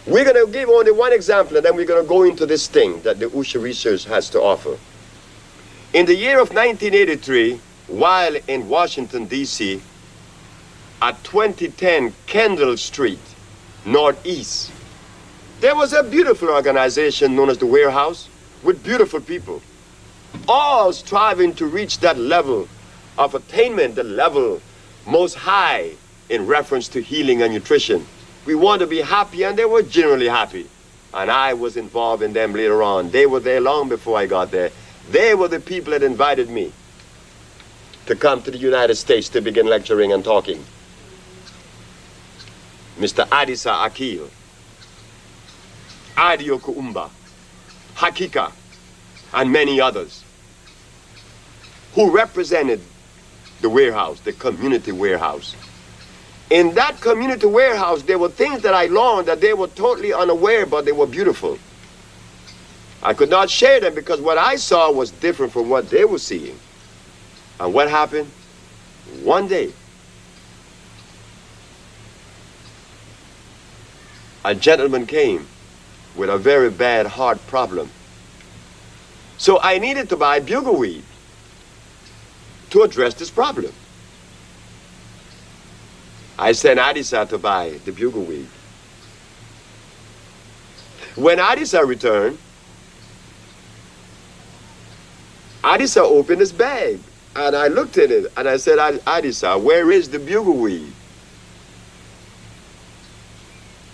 We're going to give only one example, and then we're going to go into this thing that the Usha research has to offer. In the year of 1983, while in Washington, D.C., at 2010 Kendall Street, Northeast, there was a beautiful organization known as the Warehouse with beautiful people, all striving to reach that level of attainment, the level most high in reference to healing and nutrition. We want to be happy, and they were generally happy. And I was involved in them later on. They were there long before I got there. They were the people that invited me to come to the United States to begin lecturing and talking. Mr. Adisa Akil, Adio Kuumba, Hakika, and many others who represented the warehouse, the community warehouse. In that community warehouse, there were things that I learned that they were totally unaware, but they were beautiful. I could not share them because what I saw was different from what they were seeing. And what happened? One day, a gentleman came with a very bad heart problem. So I needed to buy bugleweed to address this problem. I sent Adisa to buy the bugleweed. When Adisa returned, Adisa opened his bag, and I looked at it, and I said, Adisa, where is the bugleweed?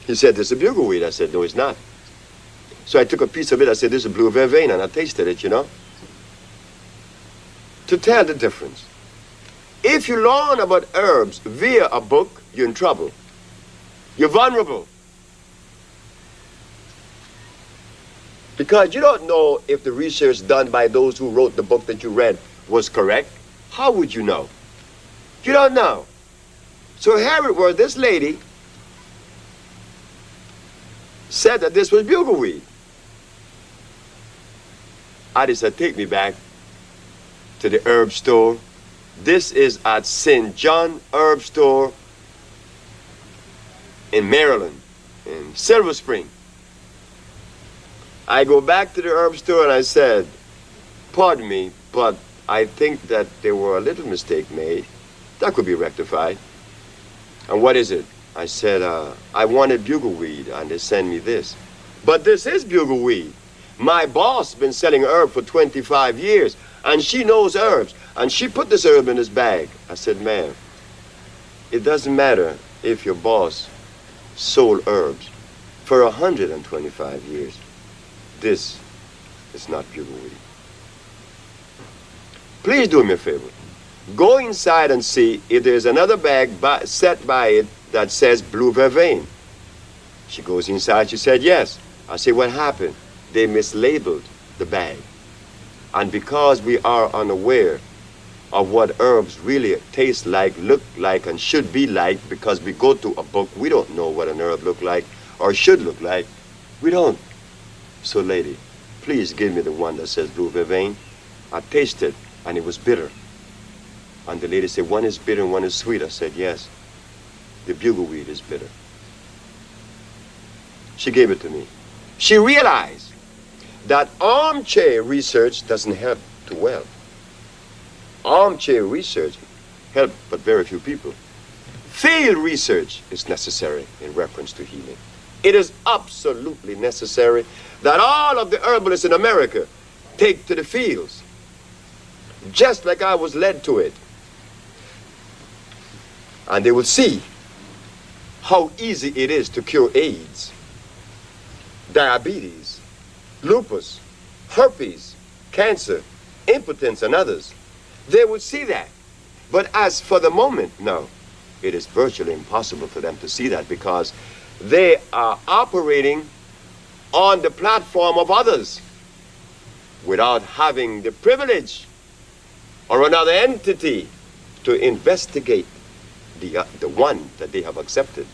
He said, this is a bugleweed. I said, no, it's not. So I took a piece of it. I said, this is blue vervain, and I tasted it, you know, to tell the difference. If you learn about herbs via a book, you're in trouble. You're vulnerable. Because you don't know if the research done by those who wrote the book that you read was correct. How would you know? You don't know. So here it was, this lady said that this was bugleweed. Adi said, take me back to the herb store. This is at St. John Herb Store in Maryland, in Silver Spring. I go back to the herb store and I said, pardon me, but I think that there were a little mistake made. That could be rectified. And what is it? I said, I wanted bugleweed, and they sent me this. But this is bugleweed. My boss has been selling herb for 25 years, and she knows herbs, and she put this herb in this bag. I said, ma'am, it doesn't matter if your boss sold herbs for 125 years. This is not bugleweed. Please do me a favor. Go inside and see if there's another bag set by it that says blue vervain. She goes inside, she said, yes. I said, what happened? They mislabeled the bag. And because we are unaware of what herbs really taste like, look like, and should be like, because we go to a book, we don't know what an herb look like or should look like. We don't. So lady, please give me the one that says blue vervain. I tasted, and it was bitter. And the lady said, one is bitter and one is sweet. I said, yes. The bugleweed is bitter. She gave it to me. She realized that armchair research doesn't help too well. Armchair research helps but very few people. Field research is necessary in reference to healing. It is absolutely necessary that all of the herbalists in America take to the fields, just like I was led to it. And they will see how easy it is to cure AIDS, diabetes, lupus, herpes, cancer, impotence, and others. They would see that. But as for the moment, no, it is virtually impossible for them to see that because they are operating on the platform of others without having the privilege or another entity to investigate the one that they have accepted.